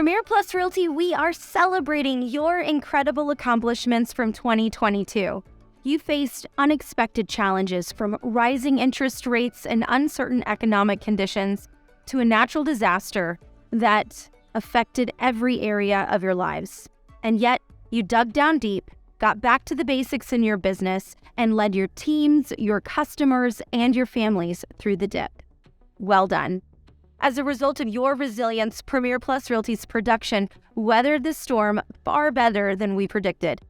Premier Plus Realty, we are celebrating your incredible accomplishments from 2022. You faced unexpected challenges from rising interest rates and uncertain economic conditions to a natural disaster that affected every area of your lives. And yet, you dug down deep, got back to the basics in your business, and led your teams, your customers, and your families through the dip. Well done. As a result of your resilience, Premier Plus Realty's production weathered the storm far better than we predicted.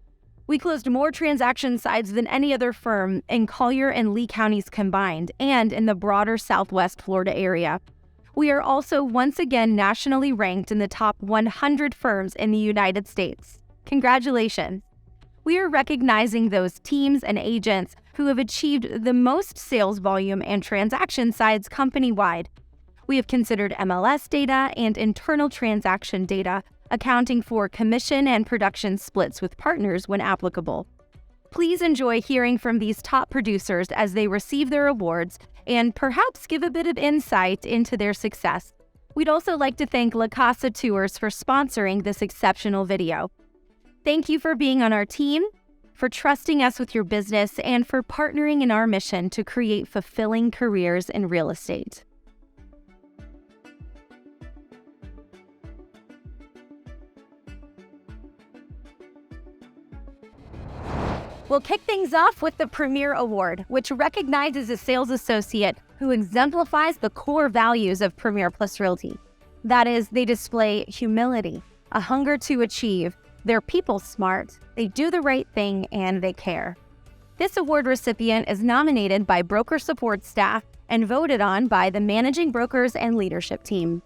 We closed more transaction sides than any other firm in Collier and Lee counties combined, and in the broader Southwest Florida area. We are also once again nationally ranked in the top 100 firms in the United States. Congratulations. We are recognizing those teams and agents who have achieved the most sales volume and transaction sides company-wide. We have considered MLS data and internal transaction data, accounting for commission and production splits with partners when applicable. Please enjoy hearing from these top producers as they receive their awards and perhaps give a bit of insight into their success. We'd also like to thank La Casa Tours for sponsoring this exceptional video. Thank you for being on our team, for trusting us with your business, and for partnering in our mission to create fulfilling careers in real estate. We'll kick things off with the Premier Award, which recognizes a sales associate who exemplifies the core values of Premier Plus Realty. That is, they display humility, a hunger to achieve, they're people smart, they do the right thing, and they care. This award recipient is nominated by broker support staff and voted on by the managing brokers and leadership team.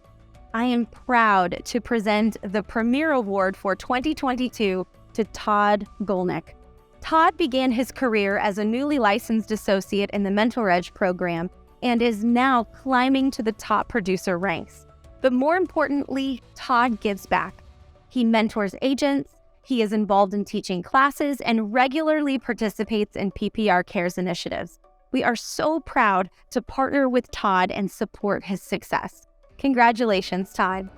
I am proud to present the Premier Award for 2022 to Todd Golnick. Todd began his career as a newly licensed associate in the Mentor Edge program and is now climbing to the top producer ranks. But more importantly, Todd gives back. He mentors agents, he is involved in teaching classes, and regularly participates in PPR Cares initiatives. We are so proud to partner with Todd and support his success. Congratulations, Todd.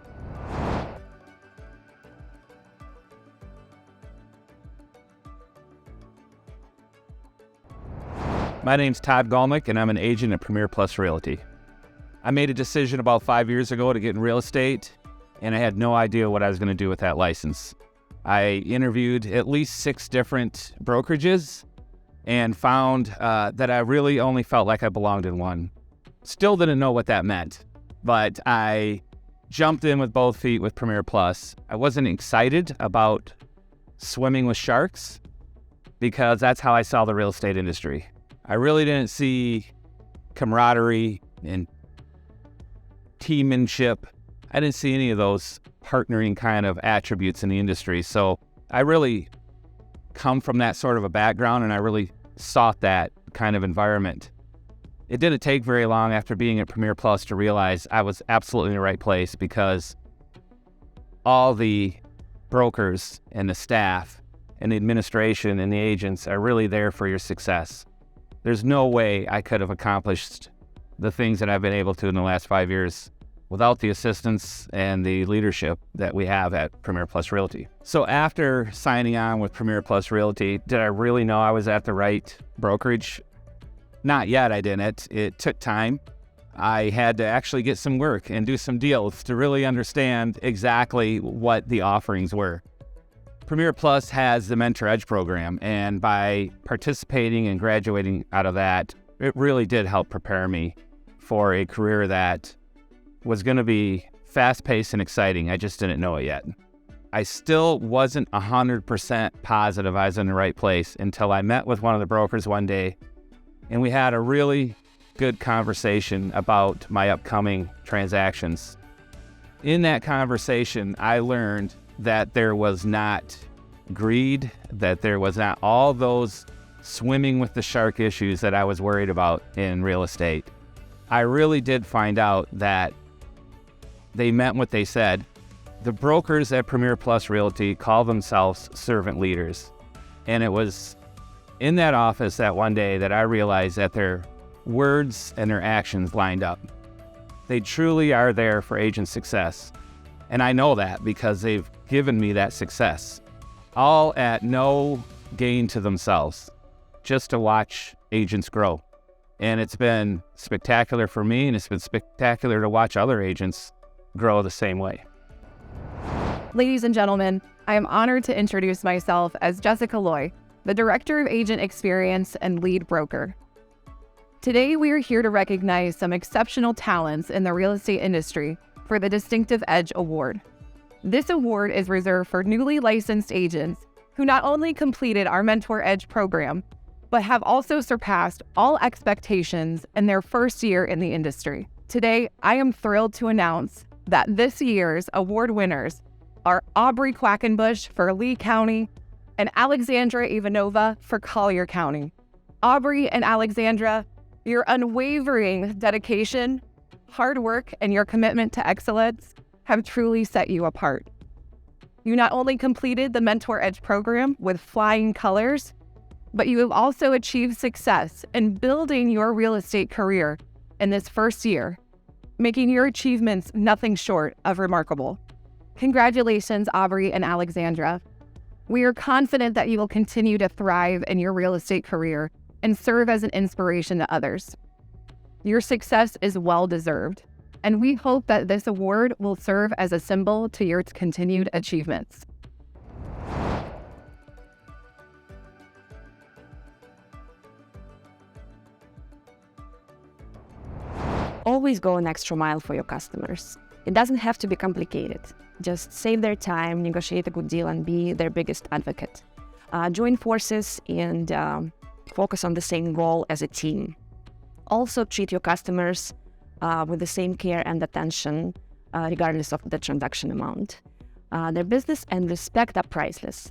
My name's Todd Golnick, and I'm an agent at Premier Plus Realty. I made a decision about 5 years ago to get in real estate, and I had no idea what I was going to do with that license. I interviewed at least 6 different brokerages and found that I really only felt like I belonged in one. Still didn't know what that meant, but I jumped in with both feet with Premier Plus. I wasn't excited about swimming with sharks because that's how I saw the real estate industry. I really didn't see camaraderie and teammanship. I didn't see any of those partnering kind of attributes in the industry. So I really come from that sort of a background, and I really sought that kind of environment. It didn't take very long after being at Premier Plus to realize I was absolutely in the right place, because all the brokers and the staff and the administration and the agents are really there for your success. There's no way I could have accomplished the things that I've been able to in the last 5 years without the assistance and the leadership that we have at Premier Plus Realty. So after signing on with Premier Plus Realty, did I really know I was at the right brokerage? Not yet, I didn't. It took time. I had to actually get some work and do some deals to really understand exactly what the offerings were. Premier Plus has the Mentor Edge program, and by participating and graduating out of that, it really did help prepare me for a career that was going to be fast-paced and exciting. I just didn't know it yet. I still wasn't 100% positive I was in the right place until I met with one of the brokers one day, and we had a really good conversation about my upcoming transactions. In that conversation, I learned that there was not greed, that there was not all those swimming with the shark issues that I was worried about in real estate. I really did find out that they meant what they said. The brokers at Premier Plus Realty call themselves servant leaders. And it was in that office that one day that I realized that their words and their actions lined up. They truly are there for agent success. And I know that because they've given me that success, all at no gain to themselves, just to watch agents grow. And it's been spectacular for me, and it's been spectacular to watch other agents grow the same way. Ladies and gentlemen, I am honored to introduce myself as Jessica Loy, the Director of Agent Experience and Lead Broker. Today, we are here to recognize some exceptional talents in the real estate industry for the Distinctive Edge Award. This award is reserved for newly licensed agents who not only completed our Mentor Edge program, but have also surpassed all expectations in their first year in the industry. Today, I am thrilled to announce that this year's award winners are Aubrey Quackenbush for Lee County and Alexandra Ivanova for Collier County. Aubrey and Alexandra, your unwavering dedication, hard work, and your commitment to excellence have truly set you apart. You not only completed the Mentor Edge program with flying colors, but you have also achieved success in building your real estate career in this first year, making your achievements nothing short of remarkable. Congratulations, Aubrey and Alexandra. We are confident that you will continue to thrive in your real estate career and serve as an inspiration to others. Your success is well-deserved, and we hope that this award will serve as a symbol to your continued achievements. Always go an extra mile for your customers. It doesn't have to be complicated. Just save their time, negotiate a good deal, and be their biggest advocate. Join forces and focus on the same goal as a team. Also treat your customers with the same care and attention, regardless of the transaction amount. Their business and respect are priceless.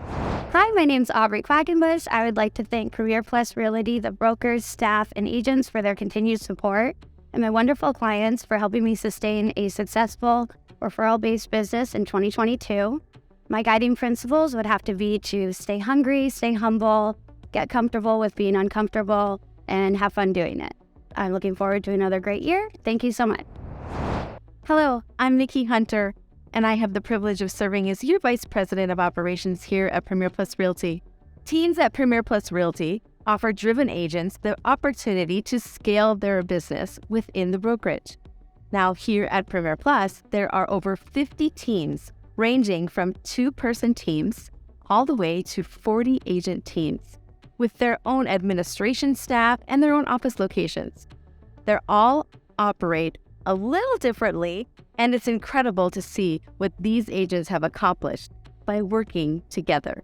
Hi, my name's Aubrey Quackenbush. I would like to thank Premier Plus Realty, the brokers, staff, and agents for their continued support, and my wonderful clients for helping me sustain a successful referral-based business in 2022. My guiding principles would have to be to stay hungry, stay humble, get comfortable with being uncomfortable, and have fun doing it. I'm looking forward to another great year. Thank you so much. Hello, I'm Nikki Hunter, and I have the privilege of serving as your Vice President of Operations here at Premier Plus Realty. Teams at Premier Plus Realty offer driven agents the opportunity to scale their business within the brokerage. Now, here at Premier Plus, there are over 50 teams, ranging from 2-person teams all the way to 40 agent teams, with their own administration staff and their own office locations. They all operate a little differently, and it's incredible to see what these agents have accomplished by working together.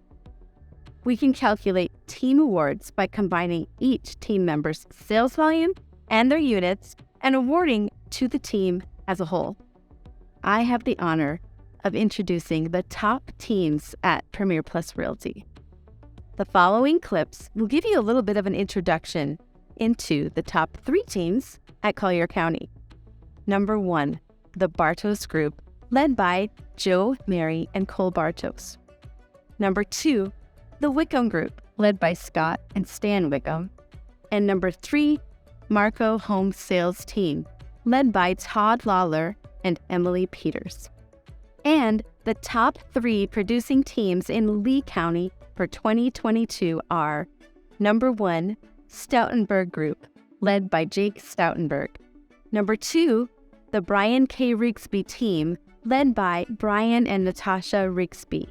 We can calculate team awards by combining each team member's sales volume and their units and awarding to the team as a whole. I have the honor of introducing the top teams at Premier Plus Realty. The following clips will give you a little bit of an introduction into the top 3 teams at Collier County. Number 1, the Bartos Group, led by Joe, Mary, and Cole Bartos. Number 2, the Wickham Group, led by Scott and Stan Wickham. And number 3, Marco Home Sales Team, led by Todd Lawler and Emily Peters. And the top 3 producing teams in Lee County for 2022 are number 1, Stoutenberg Group, led by Jake Stoutenberg. Number 2, the Brian K. Rigsby Team, led by Brian and Natasha Rigsby.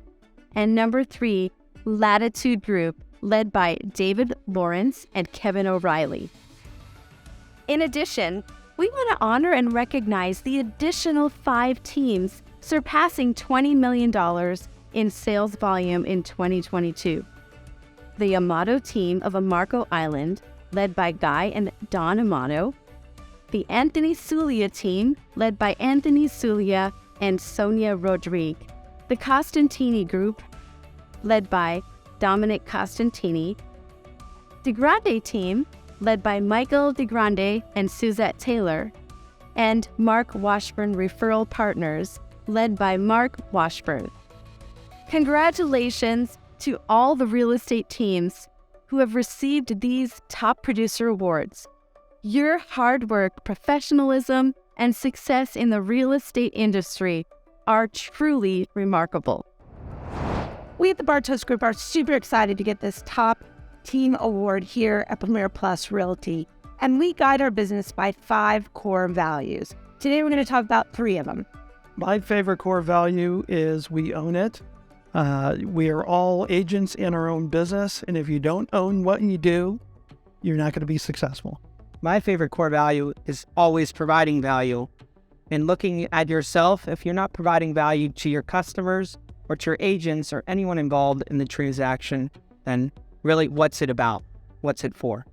And number 3, Latitude Group, led by David Lawrence and Kevin O'Reilly. In addition, we want to honor and recognize the additional 5 teams surpassing $20 million in sales volume in 2022. The Amato team of Amarco Island, led by Guy and Don Amato. The Anthony Sulia team, led by Anthony Sulia and Sonia Rodrigue. The Costantini Group, led by Dominic Costantini. DeGrande team, led by Michael DeGrande and Suzette Taylor, and Mark Washburn Referral Partners, led by Mark Washburn. Congratulations to all the real estate teams who have received these top producer awards. Your hard work, professionalism, and success in the real estate industry are truly remarkable. We at the Bartos Group are super excited to get this top team award here at Premier Plus Realty, and we guide our business by 5 core values. Today we're going to talk about 3 of them. My favorite core value is we own it. We are all agents in our own business, and if you don't own what you do, you're not going to be successful. My favorite core value is always providing value and looking at yourself. If you're not providing value to your customers or to your agents or anyone involved in the transaction, then really, what's it about? What's it for?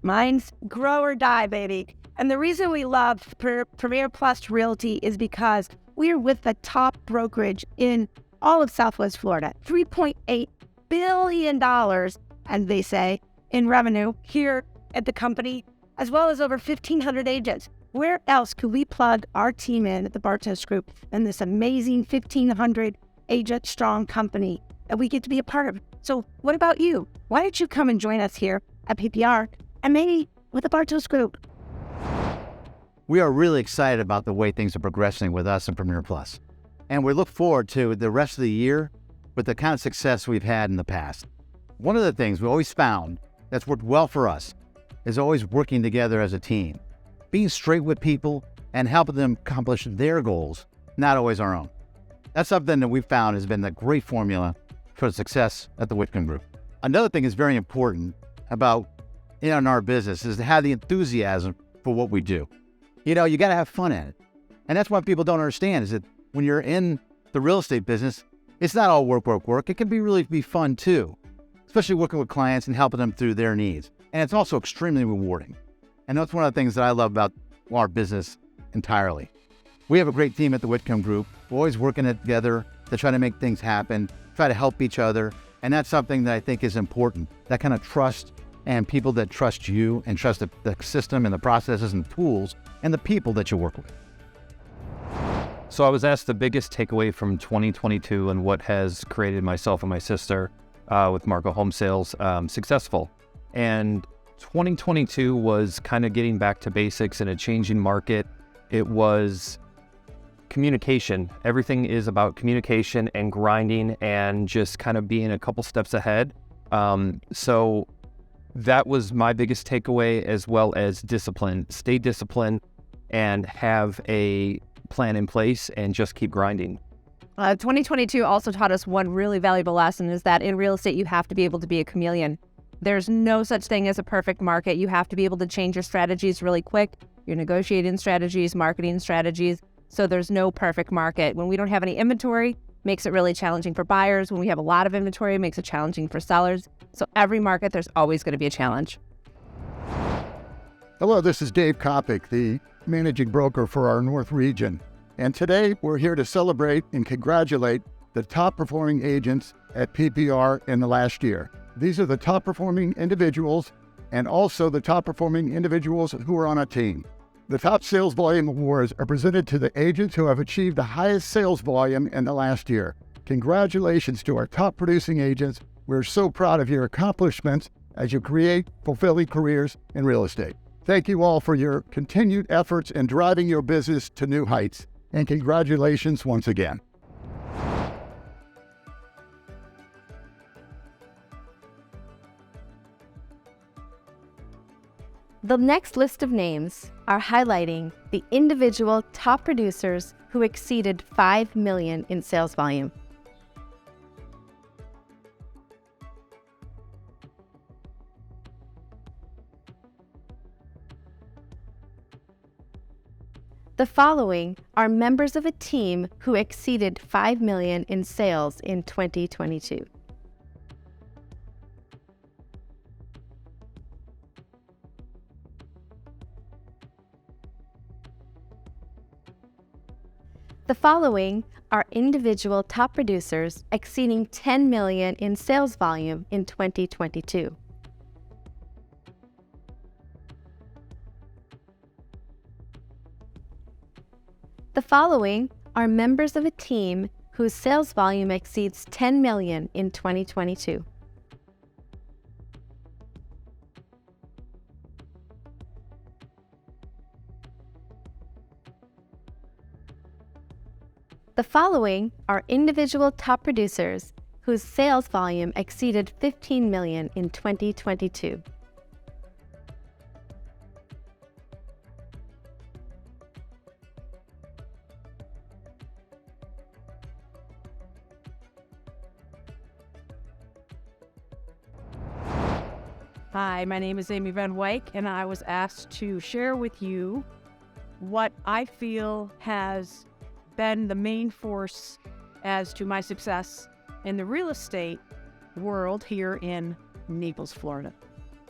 Mine's grow or die, baby. And the reason we love Premier Plus Realty is because we're with the top brokerage in all of Southwest Florida. $3.8 billion, and they say, in revenue here at the company, as well as over 1,500 agents. Where else could we plug our team in at the Bartos Group than this amazing 1,500 agent strong company that we get to be a part of? So what about you? Why don't you come and join us here at PPR and maybe with the Bartos Group? We are really excited about the way things are progressing with us in Premier Plus. And we look forward to the rest of the year with the kind of success we've had in the past. One of the things we always found that's worked well for us is always working together as a team, being straight with people and helping them accomplish their goals, not always our own. That's something that we've found has been the great formula for the success at the Whitcomb Group. Another thing that's very important about in our business is to have the enthusiasm for what we do. You know, you got to have fun at it. And that's what people don't understand is that when you're in the real estate business, it's not all work, work, work. It can really be fun too, especially working with clients and helping them through their needs. And it's also extremely rewarding. And that's one of the things that I love about our business entirely. We have a great team at the Whitcomb Group. We're always working together to try to make things happen, try to help each other. And that's something that I think is important, that kind of trust and people that trust you and trust the system and the processes and the tools and the people that you work with. So I was asked the biggest takeaway from 2022 and what has created myself and my sister with Marco Home Sales successful. And 2022 was kind of getting back to basics in a changing market. It was communication. Everything is about communication and grinding and just kind of being a couple steps ahead. So that was my biggest takeaway, as well as discipline. Stay disciplined and have a plan in place and just keep grinding. 2022 also taught us one really valuable lesson is that in real estate, you have to be able to be a chameleon. There's no such thing as a perfect market. You have to be able to change your strategies really quick, your negotiating strategies, marketing strategies. So there's no perfect market. When we don't have any inventory, makes it really challenging for buyers. When we have a lot of inventory, it makes it challenging for sellers. So every market, there's always going to be a challenge. Hello, this is Dave Kopic, the managing broker for our North region. And today we're here to celebrate and congratulate the top performing agents at PPR in the last year. These are the top performing individuals and also the top performing individuals who are on a team. The top sales volume awards are presented to the agents who have achieved the highest sales volume in the last year. Congratulations to our top producing agents. We're so proud of your accomplishments as you create fulfilling careers in real estate. Thank you all for your continued efforts in driving your business to new heights. And congratulations once again. The next list of names are highlighting the individual top producers who exceeded $5 million in sales volume. The following are members of a team who exceeded $5 million in sales in 2022. The following are individual top producers exceeding $10 million in sales volume in 2022. The following are members of a team whose sales volume exceeds $10 million in 2022. The following are individual top producers whose sales volume exceeded $15 million in 2022. Hi, my name is Amy Van Wyk, and I was asked to share with you what I feel has been the main force as to my success in the real estate world here in Naples, Florida.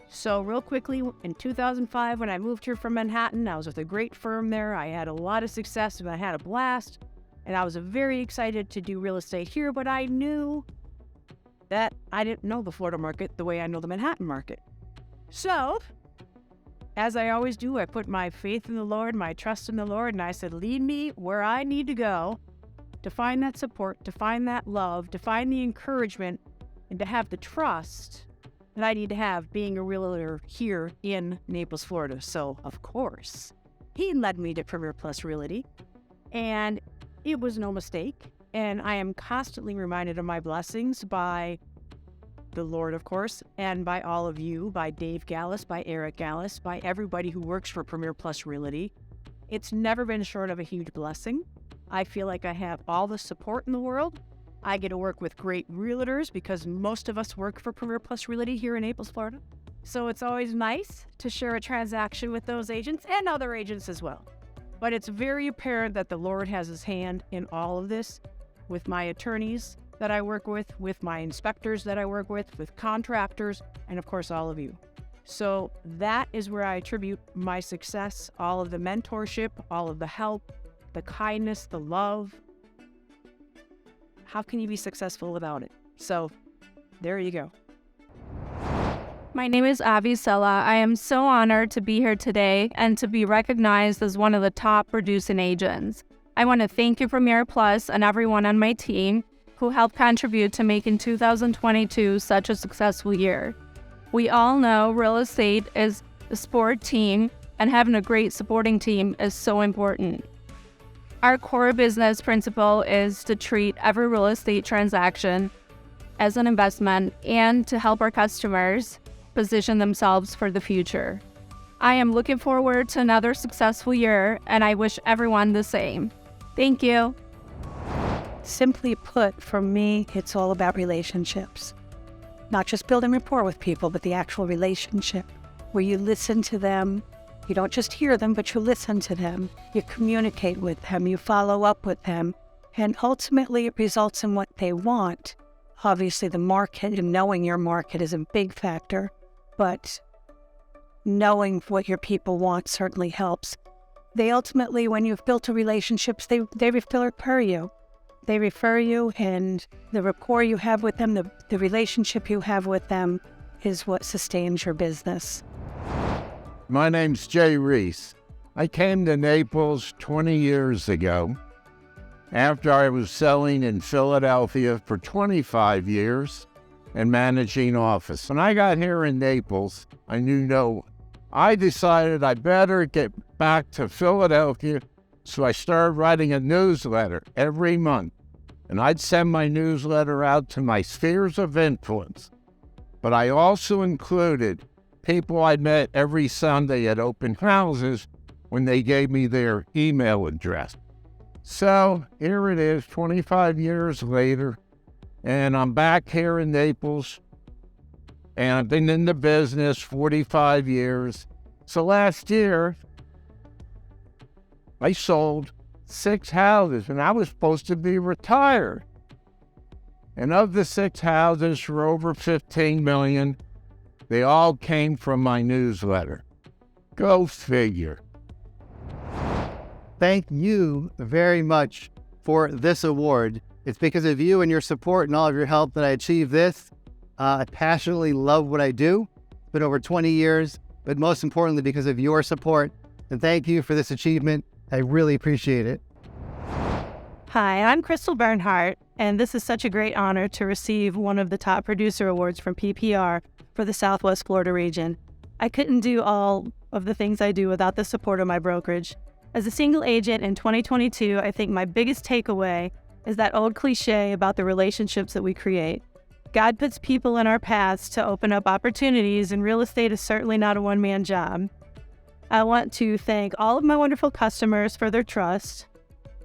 So real quickly, in 2005, when I moved here from Manhattan, I was with a great firm there. I had a lot of success and I had a blast, and I was very excited to do real estate here, but I knew that I didn't know the Florida market the way I know the Manhattan market. So, as I always do, I put my faith in the Lord, my trust in the Lord, and I said, lead me where I need to go to find that support, to find that love, to find the encouragement, and to have the trust that I need to have being a realtor here in Naples, Florida. So, of course, he led me to Premier Plus Realty, and it was no mistake. And I am constantly reminded of my blessings by the Lord, of course, and by all of you, by Dave Gallus, by Eric Gallus, by everybody who works for Premier Plus Realty. It's never been short of a huge blessing. I feel like I have all the support in the world. I get to work with great realtors because most of us work for Premier Plus Realty here in Naples, Florida. So it's always nice to share a transaction with those agents and other agents as well. But it's very apparent that the Lord has his hand in all of this, with my attorneys that I work with my inspectors that I work with contractors, and of course all of you. So that is where I attribute my success, all of the mentorship, all of the help, the kindness, the love. How can you be successful without it? So there you go. My name is Avi Sella. I am so honored to be here today and to be recognized as one of the top producing agents. I want to thank you, Premier Plus, and everyone on my team who helped contribute to making 2022 such a successful year. We all know real estate is a sport team, and having a great supporting team is so important. Our core business principle is to treat every real estate transaction as an investment and to help our customers position themselves for the future. I am looking forward to another successful year, and I wish everyone the same. Thank you. Simply put, for me, it's all about relationships. Not just building rapport with people, but the actual relationship where you listen to them. You don't just hear them, but you listen to them. You communicate with them. You follow up with them. And ultimately, it results in what they want. Obviously, the market and knowing your market is a big factor, but knowing what your people want certainly helps. They ultimately, when you've built a relationships, they refer you. They refer you, and the rapport you have with them, the relationship you have with them is what sustains your business. My name's Jay Reese. I came to Naples 20 years ago after I was selling in Philadelphia for 25 years and managing office. When I got here in Naples, I decided I better get back to Philadelphia. So I started writing a newsletter every month, and I'd send my newsletter out to my spheres of influence. But I also included people I'd met every Sunday at open houses when they gave me their email address. So here it is, 25 years later, and I'm back here in Naples, and I've been in the business 45 years. So last year, I sold 6 houses, and I was supposed to be retired. And of the 6 houses for over $15 million, they all came from my newsletter. Go figure. Thank you very much for this award. It's because of you and your support and all of your help that I achieved this. I passionately love what I do. It's been over 20 years, but most importantly, because of your support. And thank you for this achievement. I really appreciate it. Hi, I'm Crystal Bernhardt, and this is such a great honor to receive one of the top producer awards from PPR for the Southwest Florida region. I couldn't do all of the things I do without the support of my brokerage. As a single agent in 2022, I think my biggest takeaway is that old cliche about the relationships that we create. God puts people in our paths to open up opportunities, and real estate is certainly not a one-man job. I want to thank all of my wonderful customers for their trust,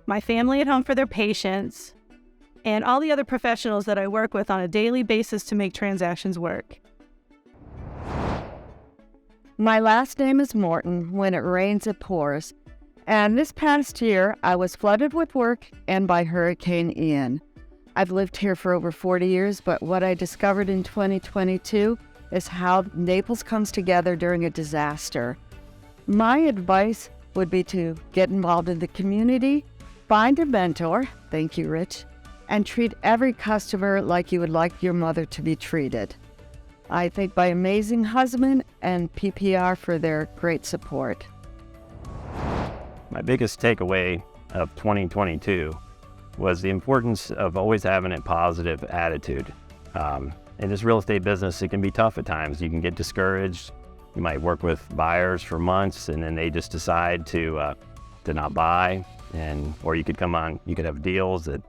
my family at home for their patience, and all the other professionals that I work with on a daily basis to make transactions work. My last name is Morton. When it rains, it pours. And this past year, I was flooded with work and by Hurricane Ian. I've lived here for over 40 years, but what I discovered in 2022 is how Naples comes together during a disaster. My advice would be to get involved in the community, find a mentor, thank you, Rich, and treat every customer like you would like your mother to be treated. I thank my amazing husband and PPR for their great support. My biggest takeaway of 2022 was the importance of always having a positive attitude. In this real estate business, it can be tough at times. You can get discouraged. You might work with buyers for months and then they just decide to not buy, or you could have deals that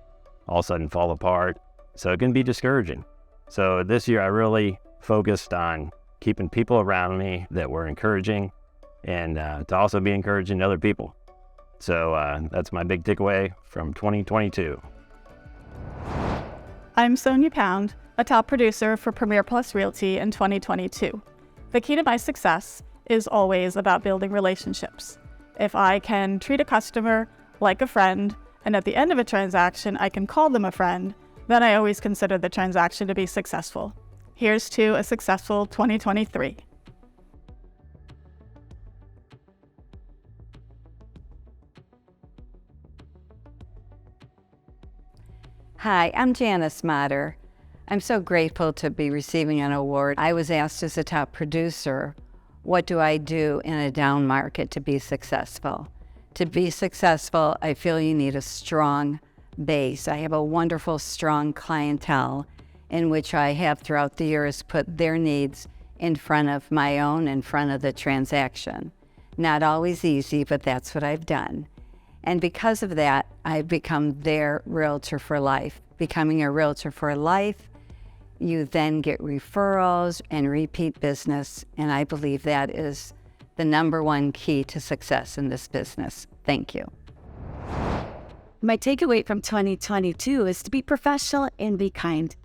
all of a sudden fall apart. So it can be discouraging. So this year I really focused on keeping people around me that were encouraging and to also be encouraging to other people. So that's my big takeaway from 2022. I'm Sonia Pound, a top producer for Premier Plus Realty in 2022. The key to my success is always about building relationships. If I can treat a customer like a friend, and at the end of a transaction I can call them a friend, then I always consider the transaction to be successful. Here's to a successful 2023. Hi, I'm Janice Motter. I'm so grateful to be receiving an award. I was asked as a top producer, what do I do in a down market to be successful? To be successful, I feel you need a strong base. I have a wonderful, strong clientele in which I have throughout the years put their needs in front of my own, in front of the transaction. Not always easy, but that's what I've done. And because of that, I've become their realtor for life. Becoming a realtor for life, you then get referrals and repeat business, and I believe that is the number one key to success in this business. Thank you. My takeaway from 2022 is to be professional and be kind.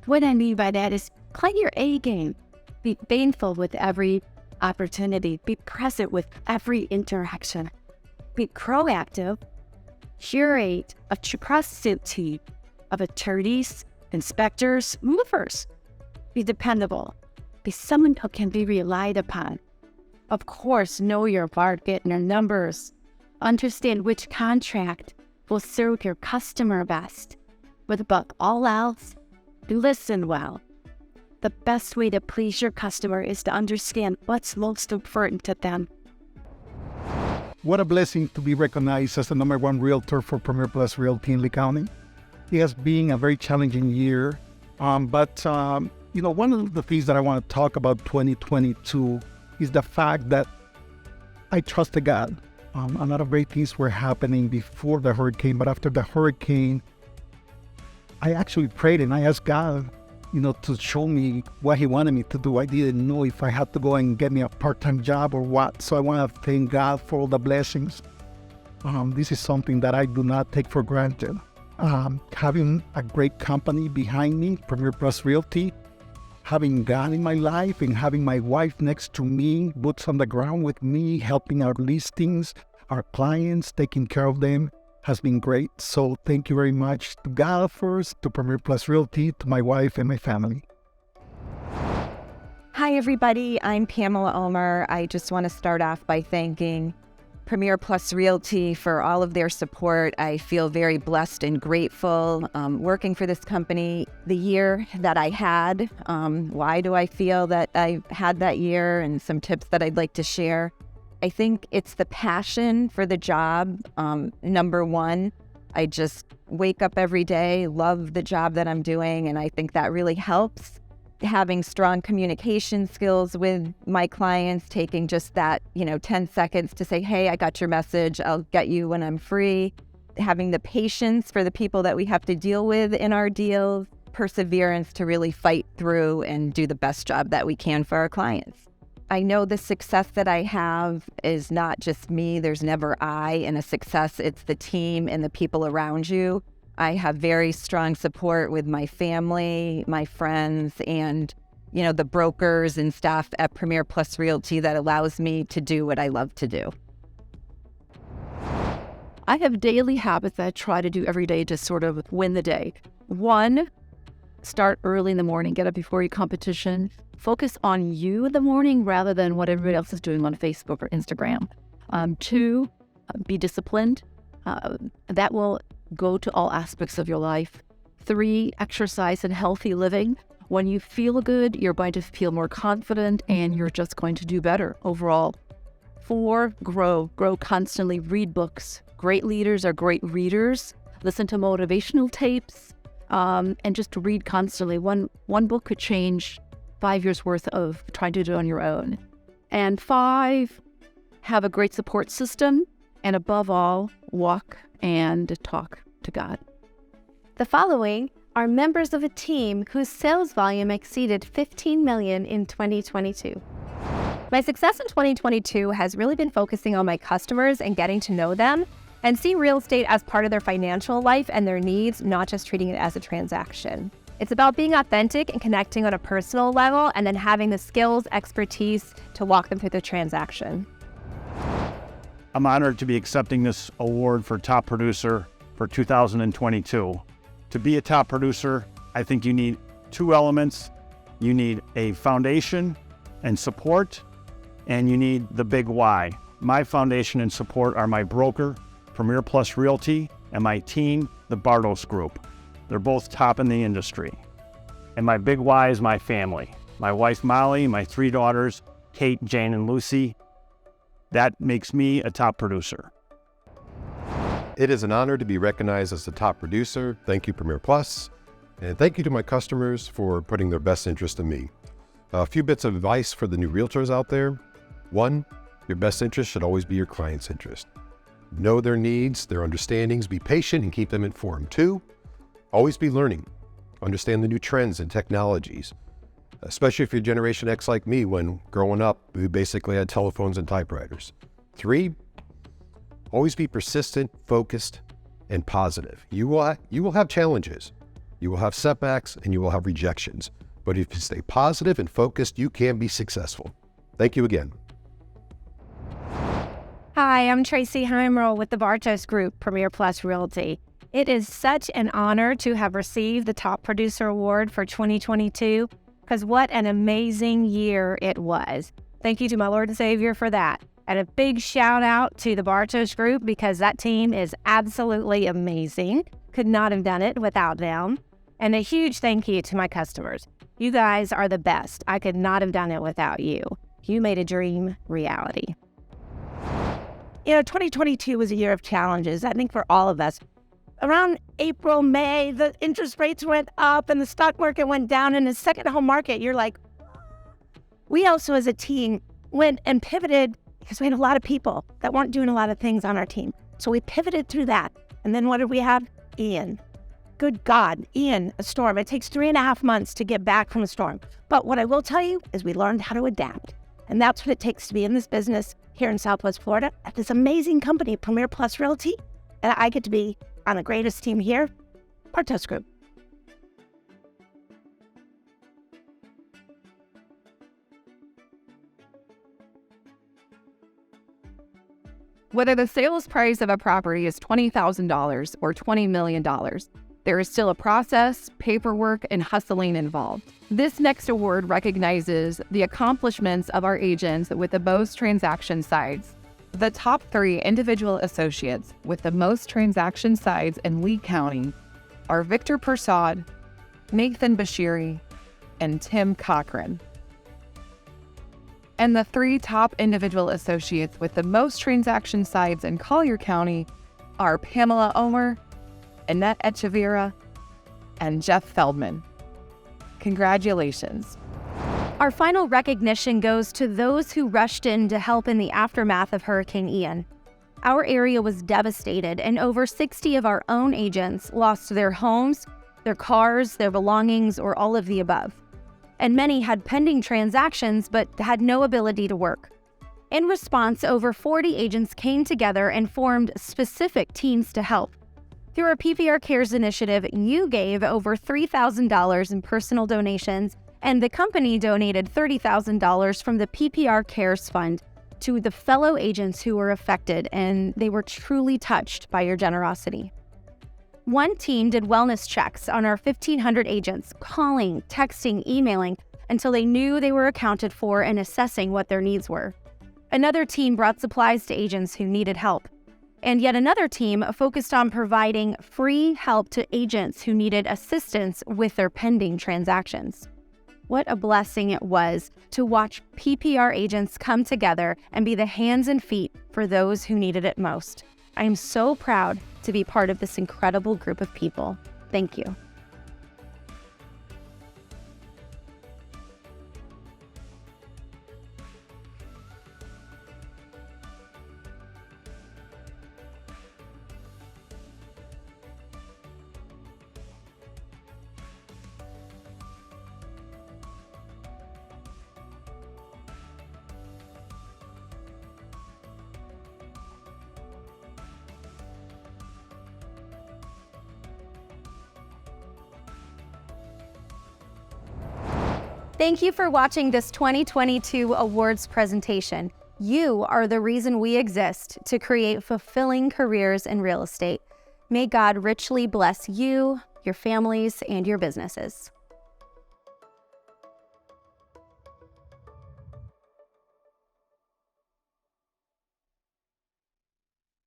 What I mean by that is play your A game. Be painful with every opportunity. Be present with every interaction. Be proactive. Curate a trusted team of attorneys, inspectors, movers. Be dependable. Be someone who can be relied upon. Of course, know your market and your numbers. Understand which contract will serve your customer best. But above all else, listen well. The best way to please your customer is to understand what's most important to them. What a blessing to be recognized as the #1 realtor for Premier Plus Realty in Lee County. It has been a very challenging year, but one of the things that I want to talk about 2022 is the fact that I trusted God. A lot of great things were happening before the hurricane, but after the hurricane, I actually prayed and I asked God, to show me what He wanted me to do. I didn't know if I had to go and get me a part-time job or what. So I want to thank God for all the blessings. This is something that I do not take for granted. Having a great company behind me, Premier Plus Realty, having God in my life and having my wife next to me, boots on the ground with me, helping our listings, our clients, taking care of them, has been great. So thank you very much to God first, to Premier Plus Realty, to my wife and my family. Hi, everybody. I'm Pamela Ulmer. I just want to start off by thanking Premier Plus Realty for all of their support. I feel very blessed and grateful working for this company. The year that I had, why do I feel that I had that year, and some tips that I'd like to share. I think it's the passion for the job. Number one, I just wake up every day, love the job that I'm doing, and I think that really helps. Having strong communication skills with my clients, taking just that, 10 seconds to say, hey, I got your message, I'll get you when I'm free. having the patience for the people that we have to deal with in our deals, perseverance to really fight through and do the best job that we can for our clients. I know the success that I have is not just me. There's never I in a success. It's the team and the people around you. I have very strong support with my family, my friends, and the brokers and staff at Premier Plus Realty that allows me to do what I love to do. I have daily habits that I try to do every day to sort of win the day. 1, start early in the morning, get up before your competition. Focus on you in the morning rather than what everybody else is doing on Facebook or Instagram. 2, be disciplined. That will go to all aspects of your life. 3, exercise and healthy living. When you feel good, you're going to feel more confident and you're just going to do better overall. 4, grow constantly, read books. Great leaders are great readers. Listen to motivational tapes and just read constantly. One book could change 5 years worth of trying to do it on your own. And 5, have a great support system. And above all, walk and talk to God. The following are members of a team whose sales volume exceeded $15 million in 2022. My success in 2022 has really been focusing on my customers and getting to know them and see real estate as part of their financial life and their needs, not just treating it as a transaction. It's about being authentic and connecting on a personal level and then having the skills, expertise to walk them through the transaction. I'm honored to be accepting this award for Top Producer for 2022. To be a top producer, I think you need 2 elements. You need a foundation and support, and you need the big why. My foundation and support are my broker, Premier Plus Realty, and my team, the Bartos Group. They're both top in the industry. And my big why is my family. My wife, Molly, my 3 daughters, Kate, Jane, and Lucy. That makes me a top producer. It is an honor to be recognized as the top producer. Thank you, Premier Plus. And thank you to my customers for putting their best interest in me. A few bits of advice for the new realtors out there. 1, your best interest should always be your client's interest. Know their needs, their understandings, be patient and keep them informed. 2, always be learning. Understand the new trends and technologies, especially if you're Generation X like me. When growing up, we basically had telephones and typewriters. 3, always be persistent, focused, and positive. You will have challenges, you will have setbacks, and you will have rejections. But if you stay positive and focused, you can be successful. Thank you again. Hi, I'm Tracy Heimerl with the Bartos Group, Premier Plus Realty. It is such an honor to have received the Top Producer Award for 2022, because what an amazing year it was. Thank you to my Lord and Savior for that. And a big shout out to the Bartos Group, because that team is absolutely amazing. Could not have done it without them. And a huge thank you to my customers. You guys are the best. I could not have done it without you. You made a dream reality. 2022 was a year of challenges, I think, for all of us. Around April, May, the interest rates went up and the stock market went down. In the second home market, you're like, we also as a team went and pivoted because we had a lot of people that weren't doing a lot of things on our team. So we pivoted through that. And then what did we have? Ian. Good God, Ian, a storm. It takes 3.5 months to get back from a storm. But what I will tell you is we learned how to adapt. And that's what it takes to be in this business here in Southwest Florida at this amazing company, Premier Plus Realty. And I get to be on the greatest team here, Bartos Group. Whether the sales price of a property is $20,000 or $20 million, there is still a process, paperwork, and hustling involved. This next award recognizes the accomplishments of our agents with the most transaction sides. The top 3 individual associates with the most transaction sides in Lee County are Victor Persad, Nathan Bashiri, and Tim Cochran. And the 3 top individual associates with the most transaction sides in Collier County are Pamela Omer, Annette Echeverria, and Jeff Feldman. Congratulations. Our final recognition goes to those who rushed in to help in the aftermath of Hurricane Ian. Our area was devastated, and over 60 of our own agents lost their homes, their cars, their belongings, or all of the above. And many had pending transactions but had no ability to work. In response, over 40 agents came together and formed specific teams to help. Through our PPR Cares initiative, you gave over $3,000 in personal donations, and the company donated $30,000 from the PPR Cares Fund to the fellow agents who were affected, and they were truly touched by your generosity. One team did wellness checks on our 1,500 agents, calling, texting, emailing, until they knew they were accounted for and assessing what their needs were. Another team brought supplies to agents who needed help. And yet another team focused on providing free help to agents who needed assistance with their pending transactions. What a blessing it was to watch PPR agents come together and be the hands and feet for those who needed it most. I am so proud to be part of this incredible group of people. Thank you. Thank you for watching this 2022 awards presentation. You are the reason we exist to create fulfilling careers in real estate. May God richly bless you, your families, and your businesses.